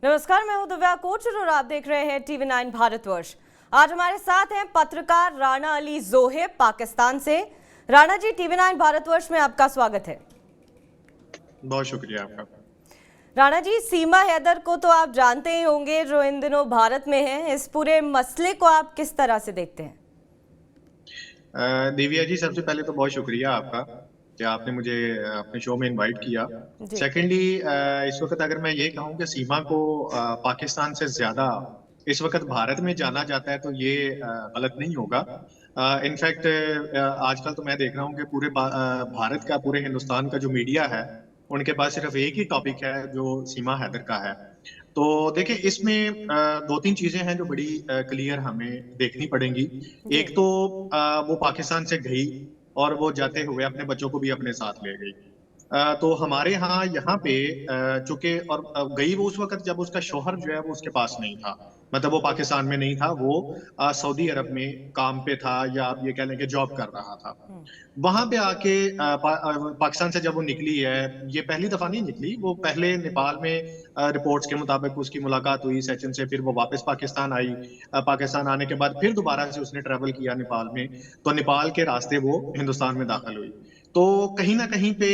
नमस्कार, मैं हूं दिव्या कोचर और आप देख रहे हैं TV9 भारतवर्ष। आज हमारे साथ हैं पत्रकार राणा अली जोहेब पाकिस्तान से। राणा जी, TV9 भारतवर्ष में आपका स्वागत है। बहुत शुक्रिया आपका। राणा जी, सीमा हैदर को तो आप जानते ही होंगे, जो इन दिनों भारत में हैं। इस पूरे मसले को आप किस तरह से देखते हैं? दिव्या जी, सबसे पहले तो बहुत शुक्रिया आपका कि आपने मुझे अपने शो में इनवाइट किया। जी। सेकेंडली, इस वक्त अगर मैं ये कहूँ कि सीमा को पाकिस्तान से ज्यादा इस वक्त भारत में जाना जाता है तो ये गलत नहीं होगा। इनफैक्ट आजकल तो मैं देख रहा हूँ कि पूरे भारत का, पूरे हिंदुस्तान का जो मीडिया है, उनके पास सिर्फ एक ही टॉपिक है जो सीमा हैदर का है। तो देखिए, इसमें दो तीन चीजें हैं जो बड़ी क्लियर हमें देखनी पड़ेंगी। जी। एक तो वो पाकिस्तान से गई और वो जाते हुए अपने बच्चों को भी अपने साथ ले गई। तो हमारे यहाँ पे चूंकि और गई वो उस वक्त जब उसका शोहर जो है वो उसके पास नहीं था। मतलब वो पाकिस्तान में नहीं था, वो सऊदी अरब में काम पे था, या आप ये कह लें कि जॉब कर रहा था। वहां पे आके पाकिस्तान से जब वो निकली है, ये पहली दफा नहीं निकली, वो पहले नेपाल में रिपोर्ट्स के मुताबिक उसकी मुलाकात हुई सचिन से, फिर वो वापस पाकिस्तान आई। पाकिस्तान आने के बाद फिर दोबारा से उसने ट्रेवल किया नेपाल में, तो नेपाल के रास्ते वो हिंदुस्तान में दाखिल हुई। तो कहीं ना कहीं पे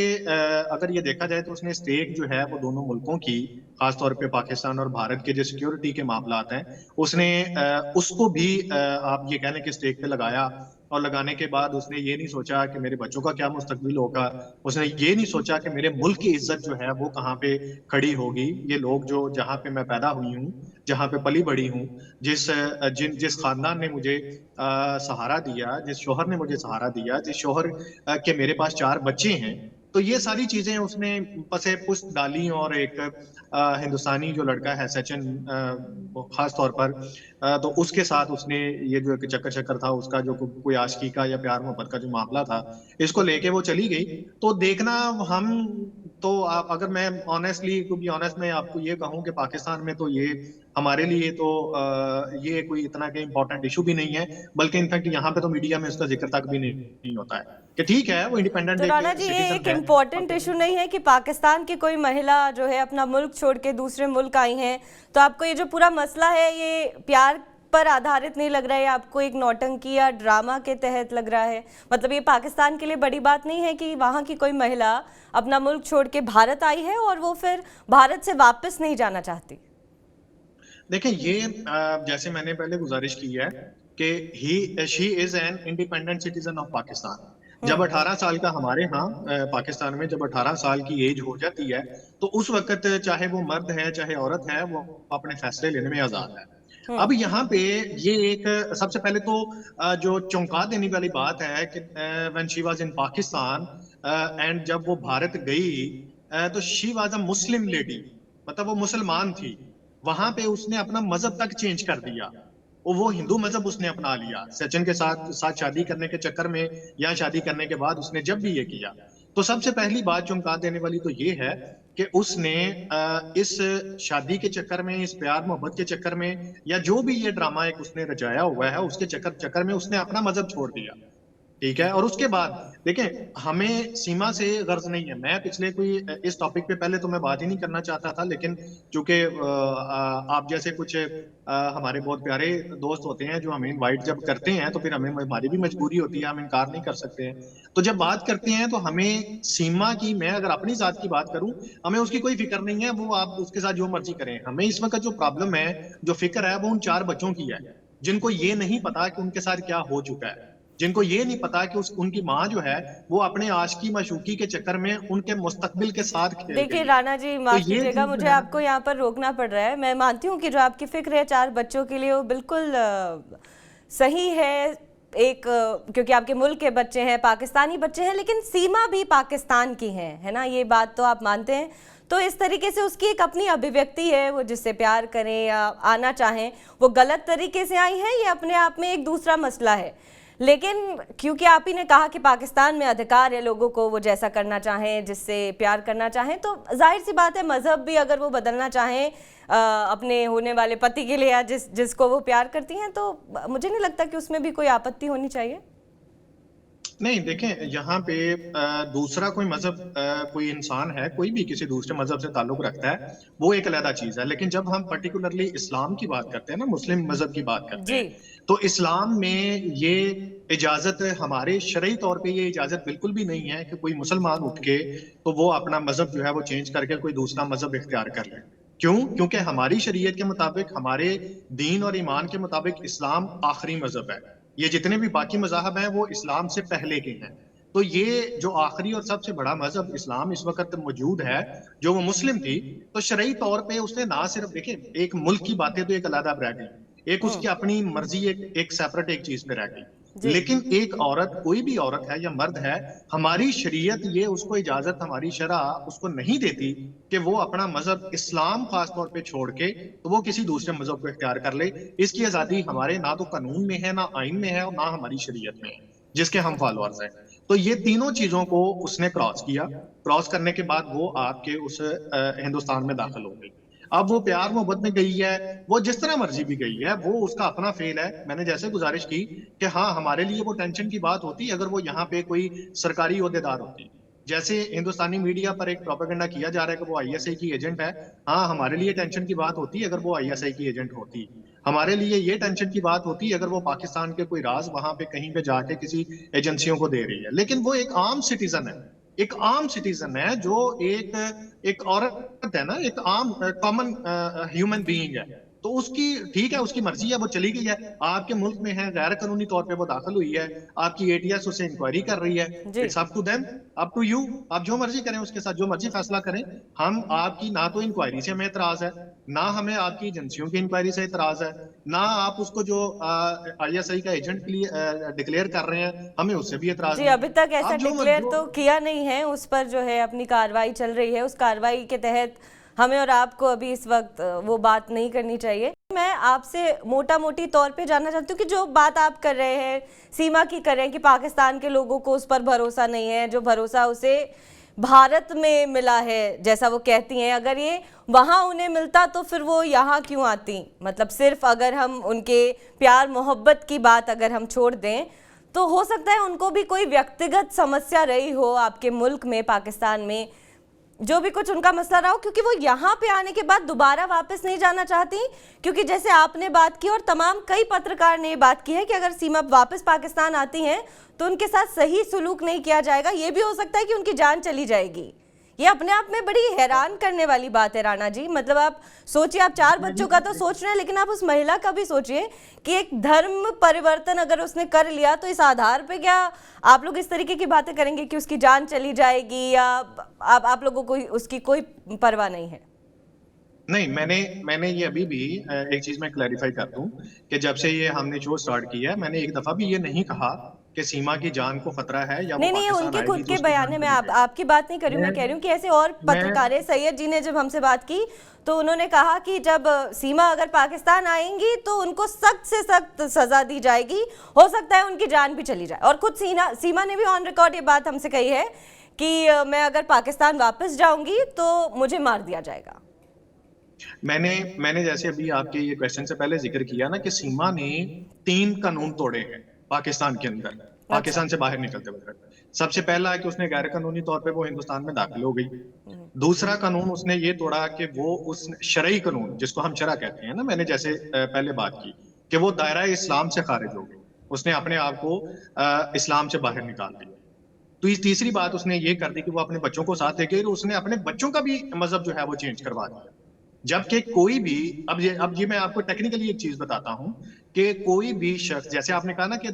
अगर ये देखा जाए तो उसने स्टेक जो है वो दोनों मुल्कों की, खासतौर पे पाकिस्तान और भारत के जो सिक्योरिटी के मामलात हैं, उसने उसको भी आप ये कह लें कि स्टेक पे लगाया। और लगाने के बाद उसने ये नहीं सोचा कि मेरे बच्चों का क्या मुस्तकबिल होगा। उसने ये नहीं सोचा कि मेरे मुल्क की इज्जत जो है वो कहाँ पे खड़ी होगी। ये लोग जो, जहाँ पे मैं पैदा हुई हूँ, जहाँ पे पली बड़ी हूँ, जिस खानदान ने मुझे सहारा दिया, जिस शोहर ने मुझे सहारा दिया, जिस शोहर के मेरे पास 4 बच्चे हैं, तो ये सारी चीजें उसने पसे पुस्त डाली। और एक हिंदुस्तानी जो लड़का है सचिन, खास तौर पर, तो उसके साथ उसने ये जो एक चक्कर चक्कर था उसका, जो कोई आशिकी का या प्यार मोहब्बत का जो मामला था, इसको लेके वो चली गई। तो देखना, हम तो आप, अगर मैं ऑनेस्टली, टू बी ऑनेस्ट, मैं आपको ये कहूँ कि पाकिस्तान में तो ये हमारे लिए तो ये कोई इतना के इम्पोर्टेंट इशू भी नहीं है। बल्कि इनफैक्ट यहाँ पे तो मीडिया में उसका जिक्र तक भी नहीं होता है कि ठीक है, वो इंडिपेंडेंट तो एक राणा जी, ये सिटीजन एक है। इम्पोर्टेंट इशू नहीं है कि पाकिस्तान की कोई महिला जो है अपना मुल्क छोड़ के दूसरे मुल्क आई हैं, तो आपको ये जो पूरा मसला है ये प्यार पर आधारित नहीं लग रहा है? आपको एक नौटंकी या ड्रामा के तहत लग रहा है? मतलब ये पाकिस्तान के लिए बड़ी बात नहीं है कि वहाँ की कोई महिला अपना मुल्क छोड़ के भारत आई है और वो फिर भारत से वापस नहीं जाना चाहती? देखिए, ये जैसे मैंने पहले गुजारिश की है कि he she is an independent citizen of Pakistan. जब 18 साल का हमारे यहाँ पाकिस्तान में जब 18 साल की एज हो जाती है, तो उस वक्त चाहे वो मर्द है चाहे औरत है, वो अपने फैसले लेने में आजाद है। अब यहाँ पे ये एक, सबसे पहले तो जो चौंका देने वाली बात है कि when she was in Pakistan and जब वो भारत गई, तो she was a Muslim lady, मतलब वो मुसलमान थी। वहां पे उसने अपना मजहब तक चेंज कर दिया, और वो हिंदू मजहब उसने अपना लिया सचिन के साथ साथ शादी करने के चक्कर में, या शादी करने के बाद उसने जब भी ये किया। तो सबसे पहली बात चौंका देने वाली तो ये है कि उसने इस शादी के चक्कर में, इस प्यार मोहब्बत के चक्कर में, या जो भी ये ड्रामा एक उसने रचाया हुआ है, उसके चक्कर चक्कर में उसने अपना मजहब छोड़ दिया। ठीक है, और उसके बाद देखें, हमें सीमा से गर्ज नहीं है। मैं पिछले कोई इस टॉपिक पे पहले तो मैं बात ही नहीं करना चाहता था, लेकिन चूंकि आप जैसे कुछ हमारे बहुत प्यारे दोस्त होते हैं जो हमें इनवाइट जब करते हैं, तो फिर हमें, हमारी भी मजबूरी होती है, हम इनकार नहीं कर सकते हैं। तो जब बात करते हैं तो हमें सीमा की, मैं अगर अपनी जात की बात करूं, हमें उसकी कोई फिक्र नहीं है। वो आप उसके साथ जो मर्जी करें, हमें इस वक्त जो प्रॉब्लम है, जो फिक्र है, वो उन 4 बच्चों की है, जिनको ये नहीं पता कि उनके साथ क्या हो चुका है, जिनको ये नहीं पता कि उनकी माँ जो है वो अपने आशिकी माशूकी के चक्कर में उनके मुस्तकबिल के साथ खेल देखिए गई है। राणा जी, तो माफ ये कीजिएगा, चीज जो मुझे है ना, आपको यहाँ पर रोकना पड़ रहा है। मैं मानती हूँ कि जो आपकी फिक्र है 4 बच्चों के लिए वो बिल्कुल सही है। एक क्योंकि आपके मुल्क के बच्चे हैं, पाकिस्तानी बच्चे हैं, लेकिन सीमा भी पाकिस्तान की है ना? ये बात तो आप मानते हैं। तो इस तरीके से उसकी एक अपनी अभिव्यक्ति है, वो जिससे प्यार करें या आना चाहें, वो गलत तरीके से आई है, ये अपने आप में एक दूसरा मसला है। लेकिन क्योंकि आप ही ने कहा कि पाकिस्तान में अधिकार है लोगों को वो जैसा करना चाहें, जिससे प्यार करना चाहें, तो जाहिर सी बात है मजहब भी अगर वो बदलना चाहें अपने होने वाले पति के लिए या जिसको वो प्यार करती हैं, तो मुझे नहीं लगता कि उसमें भी कोई आपत्ति होनी चाहिए। नहीं देखें, यहाँ पे दूसरा कोई मजहब, कोई इंसान है, कोई भी किसी दूसरे मजहब से ताल्लुक रखता है, वो एक अलग चीज है। लेकिन जब हम पर्टिकुलरली इस्लाम की बात करते हैं ना, मुस्लिम मजहब की बात करते जी। हैं, तो इस्लाम में ये इजाजत, हमारे शरई तौर पे ये इजाजत बिल्कुल भी नहीं है कि कोई मुसलमान उठ के तो वो अपना मजहब जो है वो चेंज करके कोई दूसरा मजहब इख्तियार कर ले। क्यों? क्योंकि हमारी शरीयत के मुताबिक, हमारे दीन और ईमान के मुताबिक इस्लाम आखिरी मजहब है। ये जितने भी बाकी मज़ाहब हैं वो इस्लाम से पहले के हैं। तो ये जो आखिरी और सबसे बड़ा मजहब इस्लाम इस वक्त मौजूद है, जो वो मुस्लिम थी, तो शरई तौर पे उसने ना सिर्फ, देखिए, एक मुल्क की बातें तो एक अलग रह गई, एक उसकी अपनी मर्जी एक सेपरेट एक चीज पे रह गई, लेकिन एक औरत, कोई भी औरत है या मर्द है, हमारी शरीयत ये उसको इजाजत, हमारी शरा उसको नहीं देती कि वो अपना मजहब इस्लाम खास तौर पे छोड़ के तो वो किसी दूसरे मजहब को इख्तियार कर ले। इसकी आजादी हमारे ना तो कानून में है, ना आइन में है, और ना हमारी शरीयत में है, जिसके हम फॉलोअर्स हैं। तो ये तीनों चीजों को उसने क्रॉस किया। क्रॉस करने के बाद वो आपके उस हिंदुस्तान में दाखिल हो गई। अब वो प्यार मोहब्बत में गई है, वो जिस तरह मर्जी भी गई है, वो उसका अपना फेल है। मैंने जैसे गुजारिश की कि हाँ, हमारे लिए वो टेंशन की बात होती अगर वो यहाँ पे कोई सरकारी ओहदेदार होती। जैसे हिंदुस्तानी मीडिया पर एक प्रोपेगेंडा किया जा रहा है कि वो आईएसआई की एजेंट है, हाँ, हमारे लिए टेंशन की बात होती अगर वो आईएसआई की एजेंट होती। हमारे लिए ये टेंशन की बात होती अगर वो पाकिस्तान के कोई राज वहां पे कहीं पे जाके किसी एजेंसियों को दे रही है। लेकिन वो एक आम सिटीजन है, एक आम सिटीजन है, जो एक एक औरत है ना, एक आम कॉमन ह्यूमन बीइंग है। तो उसकी, ठीक है, उसकी मर्जी है, वो चली गई है, आपके मुल्क में है, गैर कानूनी तौर पे वो दाखिल हुई है, आपकी एटीएस उससे इंक्वायरी कर रही है। It's up to them, up to you, आप जो मर्जी करें, उसके साथ जो मर्जी फैसला करें। हम आपकी ना तो इंक्वायरी से हमें एतराज है, ना हमें आपकी एजेंसियों की इंक्वायरी से एतराज है, ना आप उसको जो आईएसआई का एजेंट डिक्लेयर कर रहे हैं, हमें उससे भी एतराज जी, नहीं। अभी तक ऐसा डिक्लेयर तो किया नहीं है, उस पर जो है अपनी कार्रवाई चल रही है, उस कार्रवाई के तहत हमें और आपको अभी इस वक्त वो बात नहीं करनी चाहिए। मैं आपसे मोटा मोटी तौर पे जानना चाहती हूँ कि जो बात आप कर रहे हैं, सीमा की कर रहे हैं कि पाकिस्तान के लोगों को उस पर भरोसा नहीं है, जो भरोसा उसे भारत में मिला है, जैसा वो कहती हैं, अगर ये वहाँ उन्हें मिलता तो फिर वो यहाँ क्यों आती? मतलब सिर्फ अगर हम उनके प्यार मोहब्बत की बात अगर हम छोड़ दें, तो हो सकता है उनको भी कोई व्यक्तिगत समस्या रही हो आपके मुल्क में, पाकिस्तान में, जो भी कुछ उनका मसला रहा हो, क्योंकि वो यहाँ पे आने के बाद दोबारा वापस नहीं जाना चाहती। क्योंकि जैसे आपने बात की और तमाम कई पत्रकार ने बात की है कि अगर सीमा वापस पाकिस्तान आती हैं तो उनके साथ सही सुलूक नहीं किया जाएगा, ये भी हो सकता है कि उनकी जान चली जाएगी। ये अपने आप में बड़ी हैरान करने वाली बात है राणा जी। मतलब आप सोचिए, आप 4 बच्चों का तो सोच रहे हैं, लेकिन आप उस महिला का भी सोचिए कि एक धर्म परिवर्तन अगर उसने कर लिया तो इस आधार पे क्या आप लोग इस तरीके की बातें करेंगे कि उसकी जान चली जाएगी, या आप लोगों को उसकी कोई परवाह नहीं है? नहीं, मैंने ये अभी भी एक चीज मैं क्लैरिफाई कर दूं कि जब से ये हमने शो स्टार्ट किया है, मैंने एक दफा भी ये नहीं कहा कि सीमा की जान को खतरा है या वो नहीं, पाकिस्तान उनके आएगी खुद तो के उसकी बयान जान है। मैं चली जाएगी। आपकी बात नहीं कर रही हूँ, मैं कह रही हूँ कि ऐसे और पत्रकार है, सैयद जी ने जब हमसे बात की तो उन्होंने कहा कि जब सीमा अगर पाकिस्तान आएंगी तो उनको सख्त से सख्त सजा दी जाएगी, हो सकता है उनकी जान भी चली जाए। और खुद सीमा ने भी ऑन रिकॉर्ड ये बात हमसे कही है कि मैं अगर पाकिस्तान वापस जाऊंगी तो मुझे मार दिया जाएगा। मैंने जैसे अभी आपके ये क्वेश्चन से पहले जिक्र किया ना कि सीमा ने 3 कानून तोड़े हैं पाकिस्तान के अंदर, अच्छा। पाकिस्तान से बाहर निकलते वक्त। सबसे पहला है कि उसने गैर कानूनी तौर पे वो हिंदुस्तान में दाखिल हो गई। दूसरा कानून उसने ये तोड़ा कि वो उस शरई कानून, जिसको हम शरा कहते हैं ना, मैंने जैसे पहले बात की कि वो दायरा इस्लाम से खारिज हो गई, उसने अपने आप को इस्लाम से बाहर निकाल दिया। तो इस तीसरी बात उसने ये कर दी कि वो अपने बच्चों को साथ लेके, उसने अपने बच्चों का भी मजहब जो है वो चेंज करवा दिया। जबकि कोई भी, अब ये मैं आपको टेक्निकली एक चीज बताता हूं कि कोई भी शख्स, जैसे आपने कहा ना कि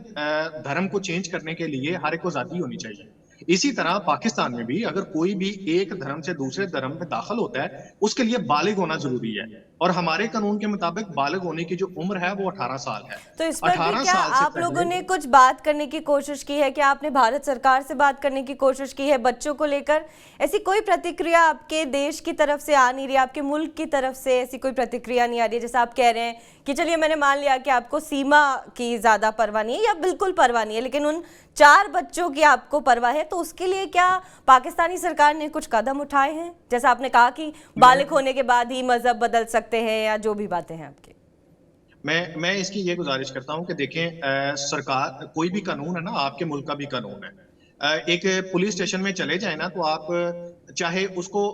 धर्म को चेंज करने के लिए हर एक को आजादी होनी चाहिए, इसी तरह पाकिस्तान में भी अगर कोई भी एक धर्म से दूसरे धर्म में दाखिल होता है, उसके लिए बालिग होना जरूरी है। और हमारे कानून के मुताबिक बालिग होने की जो उम्र है वो 18 साल है। तो इस पर भी 18 क्या साल से आप लोगों पहले ने कुछ बात करने की कोशिश की है? क्या आपने भारत सरकार से बात करने की कोशिश की है बच्चों को लेकर? ऐसी कोई प्रतिक्रिया आपके देश की तरफ से आ नहीं रही, आपके मुल्क की तरफ से ऐसी कोई प्रतिक्रिया नहीं आ रही है? जैसे आप कह रहे हैं कि चलिए मैंने मान लिया कि आपको सीमा की ज्यादा परवाह नहीं है या बिल्कुल परवाह नहीं है, लेकिन उन 4 बच्चों की आपको परवाह है, तो उसके लिए क्या पाकिस्तानी सरकार ने कुछ कदम उठाए हैं? जैसा आपने कहा कि बालिग होने के बाद ही मजहब बदल सकते हैं या जो भी बातें हैं आपकी। मैं इसकी ये गुजारिश करता हूं कि देखें, सरकार कोई भी कानून है ना, आपके मुल्क का भी कानून है। एक पुलिस स्टेशन में चले जाए ना, तो आप चाहे उसको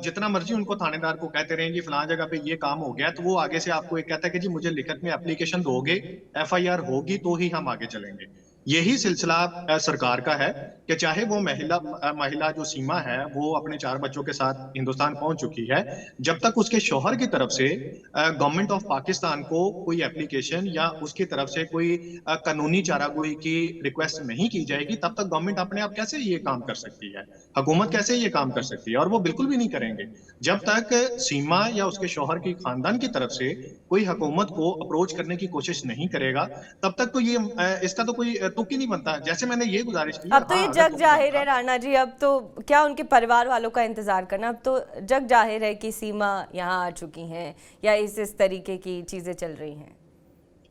जितना मर्जी उनको थानेदार को कहते रहें कि फलां जगह पे ये काम हो गया, तो वो आगे से आपको एक कहता है कि जी मुझे लिखित में एप्लीकेशन दोगे, एफआईआर होगी तो ही हम आगे चलेंगे। यही सिलसिला सरकार का है कि चाहे वो महिला जो सीमा है वो अपने 4 बच्चों के साथ हिंदुस्तान पहुंच चुकी है, जब तक उसके शौहर की तरफ से गवर्नमेंट ऑफ पाकिस्तान को कोई एप्लीकेशन या उसकी तरफ से कोई कानूनी चारागोई की रिक्वेस्ट नहीं की जाएगी, तब तक गवर्नमेंट अपने आप कैसे ये काम कर सकती है, हुकूमत कैसे ये काम कर सकती है। और वो बिल्कुल भी नहीं करेंगे जब तक सीमा या उसके शौहर की खानदान की तरफ से कोई हुकूमत को अप्रोच करने की कोशिश नहीं करेगा, तब तक तो ये इसका तो कोई तुक ही नहीं बनता। जैसे मैंने ये गुजारिश की, अब तो ये जग जाहिर है राणा जी, अब तो क्या उनके परिवार वालों का इंतजार करना, अब तो जग जाहिर है कि सीमा यहाँ आ चुकी हैं या इस तरीके की चीजें चल रही हैं।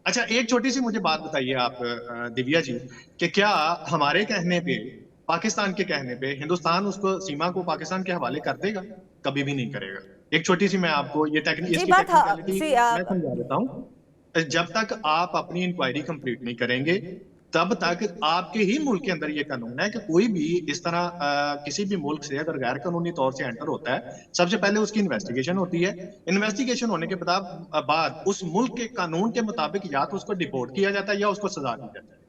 अच्छा, एक छोटी सी मुझे बात बताइए आप दिव्या जी, कि क्या हमारे कहने पे, पाकिस्तान के कहने पे, हिंदुस्तान उसको सीमा को पाकिस्तान के हवाले कर देगा? कभी भी नहीं करेगा। एक छोटी सी मैं आपको ये इसकी टेक्निकलिटी मैं समझा देता हूँ। जब तक आप अपनी इंक्वायरी कंप्लीट नहीं करेंगे, तब तक आपके ही मुल्क के अंदर ये कानून है कि कोई भी इस तरह किसी भी मुल्क से अगर गैर कानूनी तौर से एंटर होता है, सबसे पहले उसकी इन्वेस्टिगेशन होती है। इन्वेस्टिगेशन होने के बाद उस मुल्क के कानून के मुताबिक या तो उसको डिपोर्ट किया जाता है या उसको सजा दी जाती है।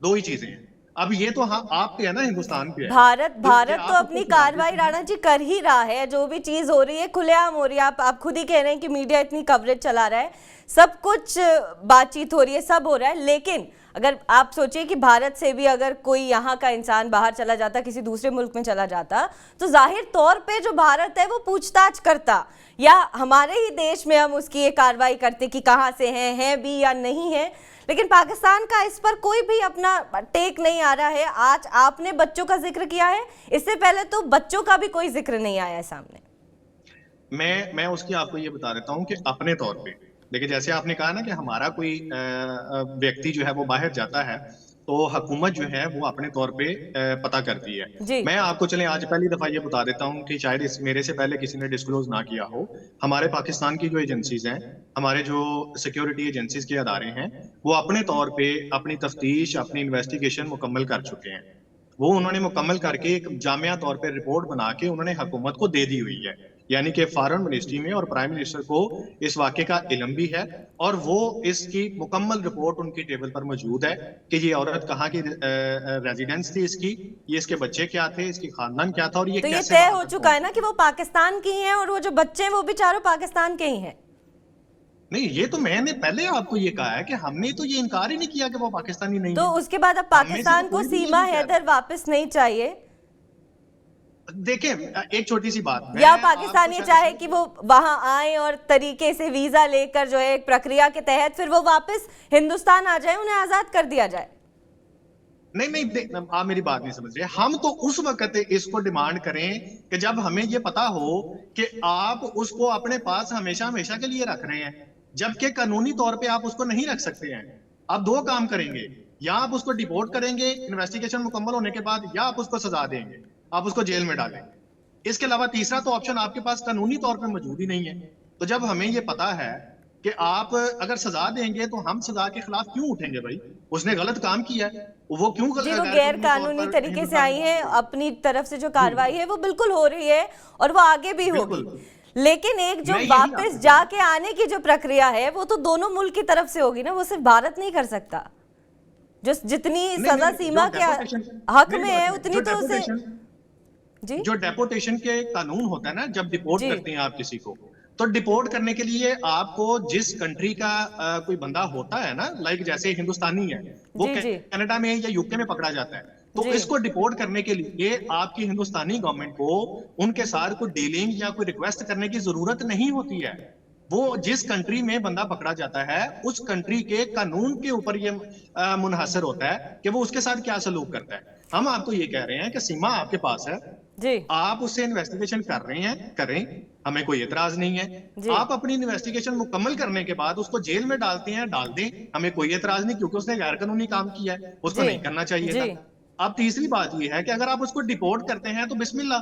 दो ही चीजें हैं। अब ये तो हाँ आप पे है ना, हिंदुस्तान पे है। भारत तो अपनी कार्रवाई राणा जी कर ही रहा है, जो भी चीज हो रही है खुलेआम हो रही है। आप खुद ही कह रहे हैं कि मीडिया इतनी कवरेज चला रहा है, सब कुछ बातचीत हो रही है, सब हो रहा है। लेकिन अगर आप सोचिए कि भारत से भी अगर कोई यहाँ का इंसान बाहर चला जाता, किसी दूसरे मुल्क में चला जाता, तो जाहिर तौर पे जो भारत है वो पूछताछ करता, या हमारे ही देश में हम उसकी ये कार्रवाई करते कि कहाँ से हैं भी या नहीं है। लेकिन पाकिस्तान का इस पर कोई भी अपना टेक नहीं आ रहा है। आज आपने बच्चों का जिक्र किया है, इससे पहले तो बच्चों का भी कोई जिक्र नहीं आया है सामने। मैं उसकी आपको ये बता देता हूँ कि अपने तौर पे देखिए, जैसे आपने कहा ना कि हमारा कोई व्यक्ति जो है वो बाहर जाता है, तो हुकूमत जो है वो अपने तौर पे पता करती है। मैं आपको चलें आज पहली दफा ये बता देता हूँ कि शायद मेरे से पहले किसी ने डिस्क्लोज ना किया हो, हमारे पाकिस्तान की जो एजेंसीज हैं, हमारे जो सिक्योरिटी एजेंसीज के अदारे हैं, वो अपने तौर पे अपनी तफ्तीश, अपनी इन्वेस्टिगेशन मुकम्मल कर चुके हैं। वो उन्होंने मुकम्मल करके एक जामिया तौर पे रिपोर्ट बना के उन्होंने हुकूमत को दे दी हुई है। यानी कि फॉरेन मिनिस्ट्री में और प्राइम मिनिस्टर को इस वाक़े का इल्म भी है, और वो इसकी मुकम्मल रिपोर्ट उनकी टेबल पर मौजूद है कि ये औरत कहाँ की रेजिडेंस थी इसकी, ये इसके बच्चे क्या थे, इसकी खानदान क्या था, और ये तो कैसे तय हो चुका है ना कि वो पाकिस्तान की हैं, और वो जो बच्चे हैं वो भी चारों पाकिस्तान के ही हैं। नहीं, ये तो मैंने पहले आपको ये कहा है कि हमने तो ये इनकार ही नहीं किया कि वो पाकिस्तानी नहीं तो है। उसके बाद अब पाकिस्तान को सीमा हैदर वापस नहीं चाहिए? देखिए, एक छोटी सी बात, या पाकिस्तानी चाहे कि वो वहां आए और तरीके से वीजा लेकर जो है एक प्रक्रिया के तहत फिर वो वापस हिंदुस्तान आ जाए, उन्हें आजाद कर दिया जाए। नहीं, आप मेरी बात नहीं समझ रहे। हम तो उस वक्त इसको डिमांड करें कि जब हमें ये पता हो कि आप उसको अपने पास हमेशा हमेशा के लिए रख रहे हैं, जबकि कानूनी तौर पे आप उसको नहीं रख सकते हैं। आप दो काम करेंगे, या आप उसको डिपोर्ट करेंगे इन्वेस्टिगेशन मुकम्मल होने के बाद, या आप उसको सजा देंगे, आप उसको जेल में डालेंगे। इसके अलावा तीसरा तो ऑप्शन आपके पास कानूनी तौर पे मौजूद ही नहीं है। तो जब हमें ये पता है कि आप अगर सजा देंगे, तो हम सजा के खिलाफ क्यों उठेंगे भाई? उसने गलत काम किया है, वो क्यों गैर कानूनी तरीके से आई है, अपनी तरफ से जो कार्रवाई है वो बिल्कुल हो रही है और वो आगे भी होगी। लेकिन एक जो वापस जाके आने की जो प्रक्रिया है वो तो दोनों मुल्क की तरफ से होगी ना, वो सिर्फ भारत नहीं कर सकता। जो जितनी सजा सीमा के हक में है उतनी तो उसे जी? जो डेपोटेशन के कानून होता है ना, जब डिपोर्ट करते हैं आप किसी को, तो डिपोर्ट करने के लिए आपको जिस कंट्री का कोई बंदा होता है ना, लाइक जैसे हिंदुस्तानी है, वो कनाडा में या यूके में पकड़ा जाता है, तो इसको डिपोर्ट करने के लिए आपकी हिंदुस्तानी गवर्नमेंट को उनके साथ कोई डीलिंग या कोई रिक्वेस्ट करने की जरूरत नहीं होती है। वो जिस कंट्री में बंदा पकड़ा जाता है, उस कंट्री के कानून के ऊपर ये मुनहसर होता है कि वो उसके साथ क्या सलूक करता है। हम आपको ये कह रहे हैं कि सीमा आपके पास है जी, आप उससे इन्वेस्टिगेशन कर रहे हैं, करें, हमें कोई एतराज नहीं है। आप अपनी इन्वेस्टिगेशन मुकम्मल करने के बाद उसको जेल में डालते हैं, डाल दें, हमें कोई एतराज नहीं, क्योंकि उसने गैर कानूनी काम किया है, उसको नहीं करना चाहिए था। अब तीसरी बात यह है कि अगर आप उसको डिपोर्ट करते हैं तो बिस्मिल्लाह,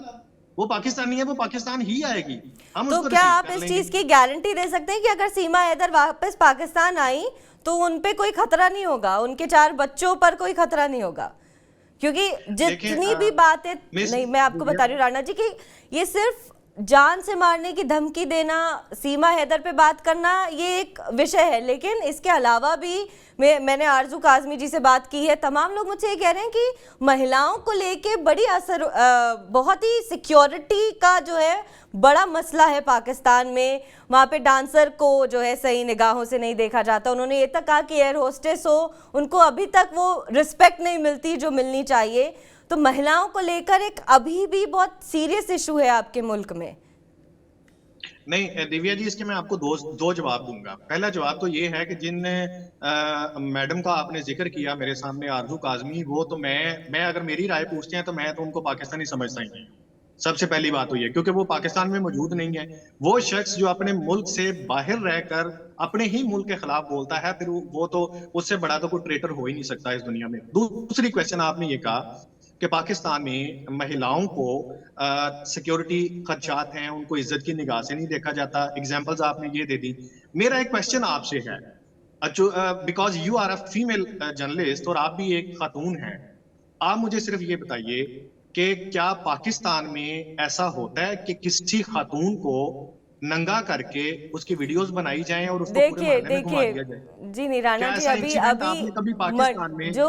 वो पाकिस्तानी है, वो पाकिस्तान ही आएगी। हम तो उसको क्या रिसीव आप कर इस लेंगे। चीज की गारंटी दे सकते हैं कि अगर सीमा हैदर वापस पाकिस्तान आई तो उन पे कोई खतरा नहीं होगा, उनके 4 बच्चों पर कोई खतरा नहीं होगा? क्योंकि देखें जितनी भी बातें, मिस नहीं मैं आपको बता रही हूँ राणा जी कि ये सिर्फ जान से मारने की धमकी देना, सीमा हैदर पे बात करना, ये एक विषय है, लेकिन इसके अलावा भी मैंने आरजू काजमी जी से बात की है, तमाम लोग मुझसे ये कह रहे हैं कि महिलाओं को लेके बड़ी बहुत ही सिक्योरिटी का जो है बड़ा मसला है पाकिस्तान में। वहाँ पे डांसर को जो है सही निगाहों से नहीं देखा जाता। उन्होंने ये तक कहा कि एयर होस्टेस हो, उनको अभी तक वो रिस्पेक्ट नहीं मिलती जो मिलनी चाहिए। तो महिलाओं को लेकर एक अभी भी बहुत सीरियस इशू है आपके मुल्क में। नहीं दिव्या जी, इसके मैं आपको दो जवाब दूंगा। पहला जवाब तो ये है कि जिन मैडम का आपने जिक्र किया मेरे सामने, आरजू काजमी, वो तो मैं अगर मेरी राय पूछते हैं तो मैं तो उनको पाकिस्तानी समझता ही नहीं। सबसे पहली बात तो ये, क्योंकि वो पाकिस्तान में मौजूद नहीं है। वो शख्स जो अपने मुल्क से बाहर रहकर अपने ही मुल्क के खिलाफ बोलता है, फिर वो तो उससे बड़ा तो कोई ट्रेटर हो ही नहीं सकता इस दुनिया में। दूसरी क्वेश्चन आपने ये कहा कि पाकिस्तान में महिलाओं को सिक्योरिटी खदशात हैं, उनको इज्जत की निगाह से नहीं देखा जाता। एग्जांपल्स आपने ये दे दी। मेरा एक क्वेश्चन आपसे है, because you are a female journalist और आप भी एक खातून हैं, आप मुझे सिर्फ ये बताइए कि क्या पाकिस्तान में ऐसा होता है कि किसी खातून को नंगा करके उसकी वीडियोस बनाई जाएं और उसको पूरे मोहल्ले में घुमा दिया जाए? जी नहीं राणा जी, अभी कभी पाकिस्तान में जो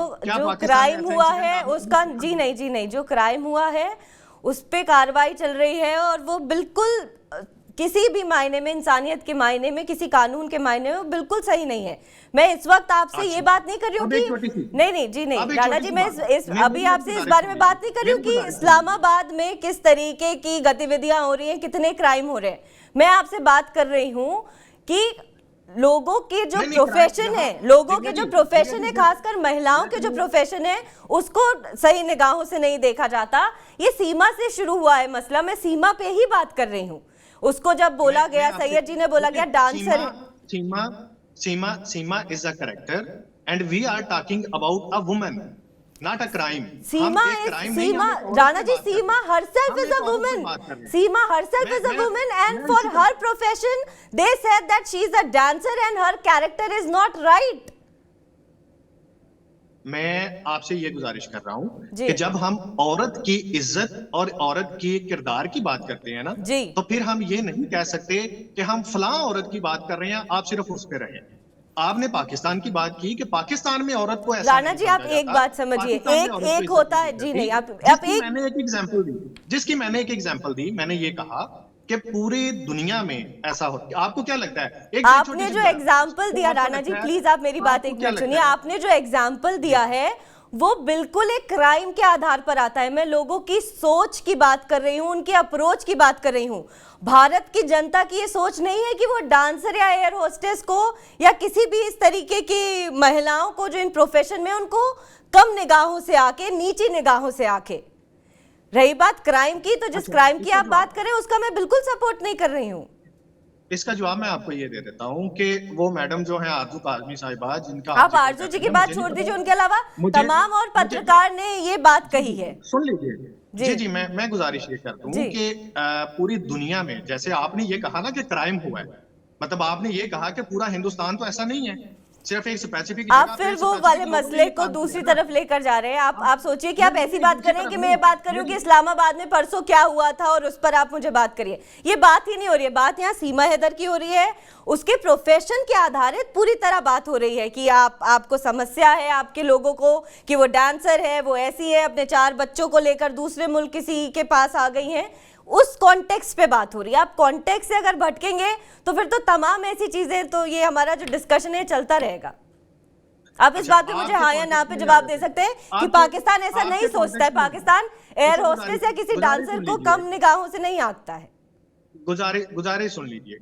क्राइम हुआ है उसका, जी नहीं, जो क्राइम हुआ है उस पे कार्रवाई चल रही है और वो बिल्कुल किसी भी मायने में, इंसानियत के मायने में, किसी कानून के मायने में बिल्कुल सही नहीं है। मैं इस वक्त आपसे ये बात नहीं कर रही हूँ कि नहीं जी नहीं राणा जी, मैं अभी आपसे इस बारे में बात नहीं कर रही हूँ कि इस्लामाबाद में किस तरीके की गतिविधियां हो रही हैं, कितने क्राइम हो रहे हैं। मैं आपसे बात कर रही हूँ कि लोगों के जो प्रोफेशन है, लोगों के जो प्रोफेशन है, खासकर महिलाओं के जो प्रोफेशन है, उसको सही निगाहों से नहीं देखा जाता। ये सीमा से शुरू हुआ है मसला। मैं सीमा पे ही बात कर रही हूँ। उसको जब बोला गया, सैयद जी ने बोला गया dancer, Seema is a character and we are talking about a woman, not a crime. Seema Rana ji, Seema herself is a woman. Seema herself is a woman and for her profession they said that she is a dancer and her character is not right. मैं आपसे ये गुजारिश कर रहा हूँ कि जब हम औरत की इज्जत और औरत की किरदार की बात करते हैं ना, तो फिर हम ये नहीं कह सकते कि हम फलां औरत की बात कर रहे हैं, आप सिर्फ उस पे रहे। आपने पाकिस्तान की बात की कि पाकिस्तान में औरत को ऐसा, राणा जी आप एक बात समझिए, एक होता है, जी नहीं, आप मैंने एक एग्जांपल दी, जिसकी मैंने एक एग्जांपल दी, मैंने ये कहा कि पूरी दुनिया में ऐसा होता है। आपको क्या लगता है? आपने जो एग्जाम्पल दिया, राणा जी प्लीज आप मेरी बात एक मिनट सुनिए, आपने जो एग्जाम्पल दिया है वो बिल्कुल एक क्राइम के आधार पर आता है। मैं लोगों की सोच की बात कर रही हूँ, उनके अप्रोच की बात कर रही हूँ। भारत की जनता की ये सोच नहीं है कि वो डांसर या एयर होस्टेस को या किसी भी इस तरीके की महिलाओं को जो इन प्रोफेशन में, उनको कम निगाहों से आके, नीची निगाहों से आके। रही बात क्राइम की, तो जिस क्राइम की आप बात करें उसका मैं बिल्कुल सपोर्ट नहीं कर रही हूँ। इसका जवाब मैं आपको ये दे देता हूँ कि वो मैडम जो है आरजू काजमी साहिबा, जिनका आप आरजू जी की बात छोड़ दीजिए, उनके अलावा तमाम और पत्रकार ने ये बात कही है। सुन लीजिए जी, मैं गुजारिश ये करता हूँ कि पूरी दुनिया में, जैसे आपने ये कहा ना कि क्राइम हुआ है, मतलब आपने ये कहा कि पूरा हिंदुस्तान, तो ऐसा नहीं है, सिर्फ एक स्पेसिफिक। आप फिर वो वाले मसले को दूसरी तरफ लेकर जा रहे हैं। आप सोचिए कि आप ऐसी बात कर रहे हैं कि मैं ये बात कर रही हूँ कि इस्लामाबाद में परसों क्या हुआ था और उस पर आप मुझे बात करिए। ये बात ही नहीं हो रही है, बात यहाँ सीमा हैदर की हो रही है। उसके प्रोफेशन के आधारित पूरी तरह बात हो रही है कि आपको समस्या है आपके लोगों को कि वो डांसर है, वो ऐसी है, अपने 4 बच्चों को लेकर दूसरे मुल्क किसी के पास आ गई हैं। उस कॉन्टेक्स्ट पे बात हो रही है। आप कॉन्टेक्स्ट से अगर भटकेंगे तो फिर तो तमाम ऐसी चीजें, तो ये हमारा जो डिस्कशन है चलता रहेगा। आप इस बात पे मुझे हाँ या ना पे जवाब दे सकते हैं कि पाकिस्तान ऐसा नहीं सोचता है, पाकिस्तान एयर होस्टेस या किसी डांसर को कम निगाहों से नहीं आंकता है। गुजारिश सुन लीजिए,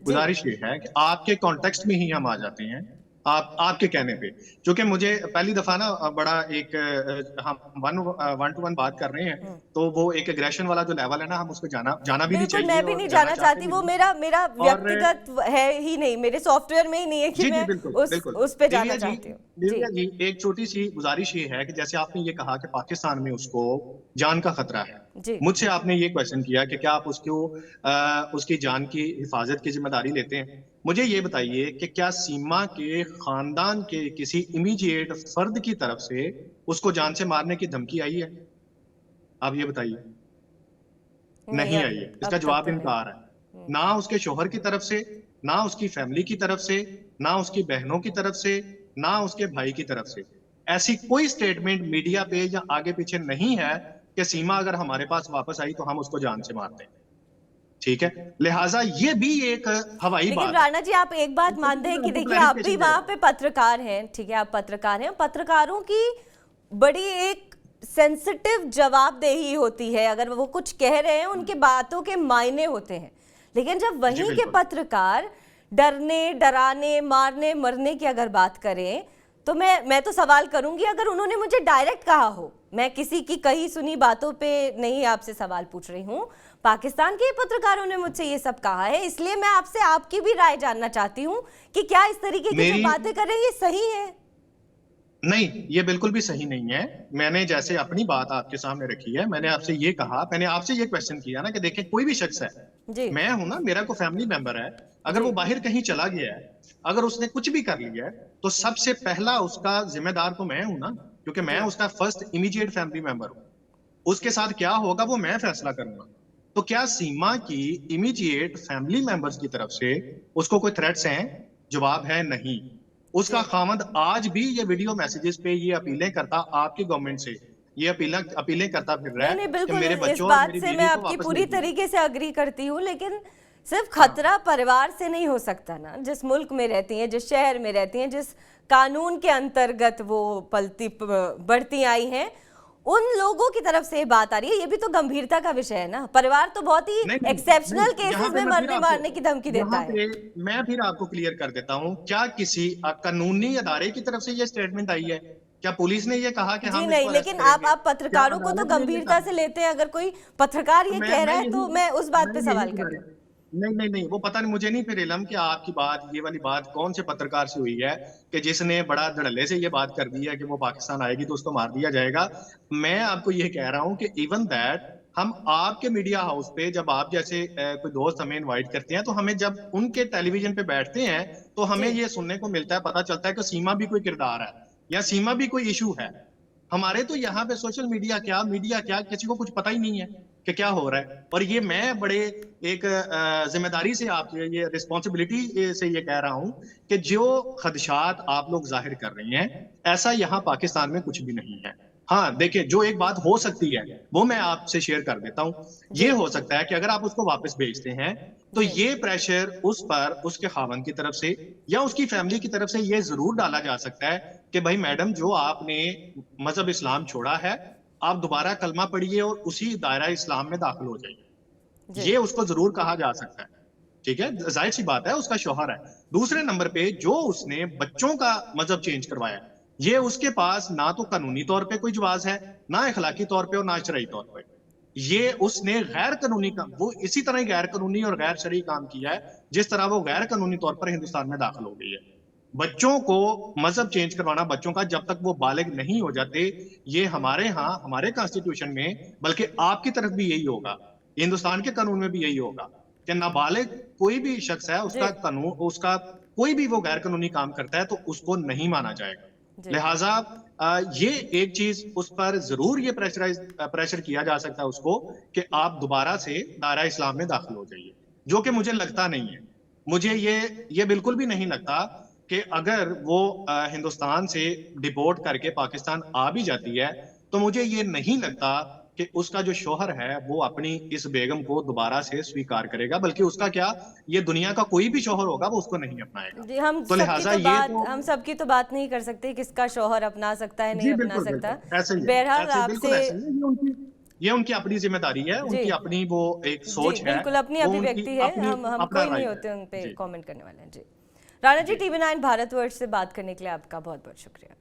गुजारिश ये है कि आपके कॉन्टेक्स्ट में ही हम आ जाते हैं आपके कहने पे, क्योंकि मुझे पहली दफा ना बड़ा एक हम वन टू वन बात कर रहे हैं, तो वो एक एग्रेशन वाला जो लेवल है ना, हम उसको जाना भी नहीं बिल्कुल, चाहिए मैं भी और नहीं जाना जाना चाहते चाहती, भी वो नहीं। मेरा मेरा और व्यक्तिगत है ही नहीं, मेरे सॉफ्टवेयर में ही नहीं है कि जी जी मैं बिल्कुल बिल्कुल। उस पे जाना दिव्या जी, चाहती हूँ। जी। दिव्या जी, एक छोटी सी गुजारिश ये है कि जैसे आपने ये कहा कि पाकिस्तान में उसको जान का खतरा है, जी। मुझसे आपने ये क्वेश्चन किया कि क्या आप उसको उसकी जान की हिफाजत की जिम्मेदारी लेते हैं। मुझे ये बताइए कि क्या सीमा के खानदान के किसी इमीडिएट फर्द की तरफ से उसको जान से मारने की धमकी आई है? आप ये बताइए। नहीं, नहीं आई है, इसका अब तक जवाब तो नहीं। इनकार है। ना उसके शोहर की तरफ से, ना उसकी फैमिली की तरफ से, ना उसकी बहनों की तरफ से, ना उसके भाई की तरफ से ऐसी कोई स्टेटमेंट मीडिया पे या आगे पीछे नहीं है कि सीमा अगर हमारे पास वापस आई तो हम उसको जान से मार दें। ठीक है, लिहाजा ये भी एक हवाई लेकिन बात है। राणा जी, आप एक बात मानते हैं कि आपको देखिए, आप भी क्लैरिफिकेशन दे वहां रहा पे पत्रकार हैं, ठीक है, आप पत्रकार हैं, पत्रकारों की बड़ी एक सेंसिटिव जवाबदेही होती है। अगर वो कुछ कह रहे हैं, उनके बातों के मायने होते हैं। लेकिन जब हूं। जी वहीं के बिल्कुल। पत्रकार डरने, डराने, मारने, मरने की अगर बात करें, तो मैं तो सवाल करूंगी, अगर उन्होंने मुझे डायरेक्ट कहा हो, मैं किसी की कही सुनी बातों पे नहीं आपसे सवाल पूछ रही हूं, पाकिस्तान के पत्रकारों ने मुझसे ये सब कहा है, इसलिए मैं आपसे आपकी भी राय जानना चाहती हूं कि क्या इस तरीके की जो मेरी बातें कर रहे हैं ये सही है? नहीं, ये बिल्कुल भी सही नहीं है। मैंने जैसे अपनी बात आपके सामने रखी है, मैंने आपसे ये कहा, मैंने आपसे ये क्वेश्चन किया ना कि देखिए कोई भी शख्स है, जी। मैं हूं ना, मेरा को फैमिली मेंबर है, अगर जी। वो बाहर कहीं चला गया है, अगर उसने कुछ भी कर लिया है, तो सबसे पहला उसका जिम्मेदार तो मैं हूं ना, क्योंकि मैं जी। उसका फर्स्ट इमीडिएट फैमिली मेंबर हूं। उसके साथ क्या होगा वो मैं फैसला करूंगा। तो क्या सीमा की इमीडिएट फैमिली मेंबर्स की तरफ से उसको कोई थ्रेट्स हैं? जवाब है नहीं। उसका जी। खामद आज भी ये वीडियो मैसेजेस पे ये अपीलें करता आपकी गवर्नमेंट से, ये अपीलें करता फिर रहा नहीं, है नहीं, कि बिल्कुल मेरे इस बच्चों और बात मेरी से मैं बीवी को आपकी वापस पूरी भेजिए। तरीके से अग्री करती हूँ, लेकिन सिर्फ हाँ। खतरा परिवार से नहीं हो सकता ना। जिस मुल्क में रहती हैं, जिस शहर में रहती हैं, जिस कानून के अंतर्गत वो बढ़ती आई हैं, उन लोगों की तरफ से ये बात आ रही है, ये भी तो गंभीरता का विषय है ना। परिवार तो बहुत ही नहीं नहीं एक्सेप्शनल नहीं, यहाँ केसेस पे में मैं फिर मरने आपको मारने की धमकी देता यहाँ है। पे मैं फिर आपको क्लियर कर देता हूँ, क्या किसी कानूनी अदारे की तरफ से ये स्टेटमेंट आई है? क्या पुलिस ने ये कहा कि जी हम नहीं, इसको अरेस्ट लेकिन आप करेंगे? क्या पत्रकारों को तो अदालत ने ये गंभीरता कहा? से लेते हैं। अगर कोई पत्रकार तो ये मैं कह रहा मैं है यही तो मैं उस बात मैं पे यही सवाल कर रही गुजारिश हूँ। नहीं नहीं नहीं, वो पता नहीं, मुझे नहीं फिर इलम कि आपकी बात, ये वाली बात कौन से पत्रकार से हुई है कि जिसने बड़ा धड़ल्ले से ये बात कर दी है कि वो पाकिस्तान आएगी तो उसको मार दिया जाएगा। मैं आपको ये कह रहा हूँ कि इवन दैट हम आपके मीडिया हाउस पे जब आप जैसे कोई दोस्त हमें इनवाइट करते हैं, तो हमें जब उनके टेलीविजन पे बैठते हैं तो हमें जी। ये सुनने को मिलता है, पता चलता है कि सीमा भी कोई किरदार है या सीमा भी कोई इशू है। हमारे तो यहाँ पे सोशल मीडिया क्या किसी को कुछ पता ही नहीं है कि क्या हो रहा है। और ये मैं बड़े एक जिम्मेदारी से आप ये रिस्पॉन्सिबिलिटी से ये कह रहा हूं कि जो खदशात आप लोग जाहिर कर रही हैं, ऐसा यहाँ पाकिस्तान में कुछ भी नहीं है। हाँ देखिए, जो एक बात हो सकती है वो मैं आपसे शेयर कर देता हूँ। ये जी। हो सकता है कि अगर आप उसको वापस भेजते हैं तो जी। ये प्रेशर उस पर उसके खावंद की तरफ से या उसकी फैमिली की तरफ से ये जरूर डाला जा सकता है कि भाई मैडम, जो आपने मजहब इस्लाम छोड़ा है, आप दोबारा कलमा पढ़िए और उसी दायरा इस्लाम में दाखिल हो जाइए। जी। ये उसको जरूर कहा जा सकता है। ठीक है, जाहिर सी बात है, उसका शौहर है। दूसरे नंबर पे जो उसने बच्चों का मजहब चेंज करवाया, ये उसके पास ना तो कानूनी तौर पे कोई जवाज है, ना इखलाकी तौर पे और ना शरई तौर पे। ये उसने गैर कानूनी काम, वो इसी तरह गैर कानूनी और गैर शरई काम किया है जिस तरह वो गैर कानूनी तौर पर हिंदुस्तान में दाखिल हो गई है। बच्चों को मजहब चेंज करवाना, बच्चों का, जब तक वो बालिग नहीं हो जाते, ये हमारे यहाँ हमारे कॉन्स्टिट्यूशन में, बल्कि आपकी तरफ भी यही होगा, हिंदुस्तान के कानून में भी यही होगा कि नाबालिग कोई भी शख्स है, जी। उसका कानून, उसका कोई भी वो गैर कानूनी काम करता है तो उसको नहीं माना जाएगा। जी। लिहाजा ये एक चीज उस पर जरूर ये प्रेशर किया जा सकता है उसको कि आप दोबारा से दायरा इस्लाम में दाखिल हो जाइए, जो कि मुझे लगता नहीं है। मुझे ये बिल्कुल भी नहीं लगता कि अगर वो हिंदुस्तान से डिपोर्ट करके पाकिस्तान आ भी जाती है तो मुझे ये नहीं लगता कि उसका जो शोहर है वो अपनी इस बेगम को दोबारा से स्वीकार करेगा, बल्कि उसका क्या, ये दुनिया का कोई भी शोहर होगा वो उसको नहीं अपनाएगा। जी, तो लिहाजा ये तो हम सबकी तो बात नहीं कर सकते किसका शौहर अपना सकता है, नहीं जी अपना बिल्कुल सकता। बिल्कुल ऐसे ही है, बहरहाल ऐसे बिल्कुल आपसे। ऐसे ही है। ये उनकी अपनी जिम्मेदारी है, जी। उनकी अपनी वो एक जी, सोच है, बिल्कुल अपनी वो उनकी अभिव्यक्ति है, अपनी हम अपना कोई नहीं राइट है। होते उन पे जी। कमेंट करने वाले हैं। जी। राणा जी, टीवी 9 भारतवर्ष से बात करने के लिए आपका बहुत बहुत शुक्रिया।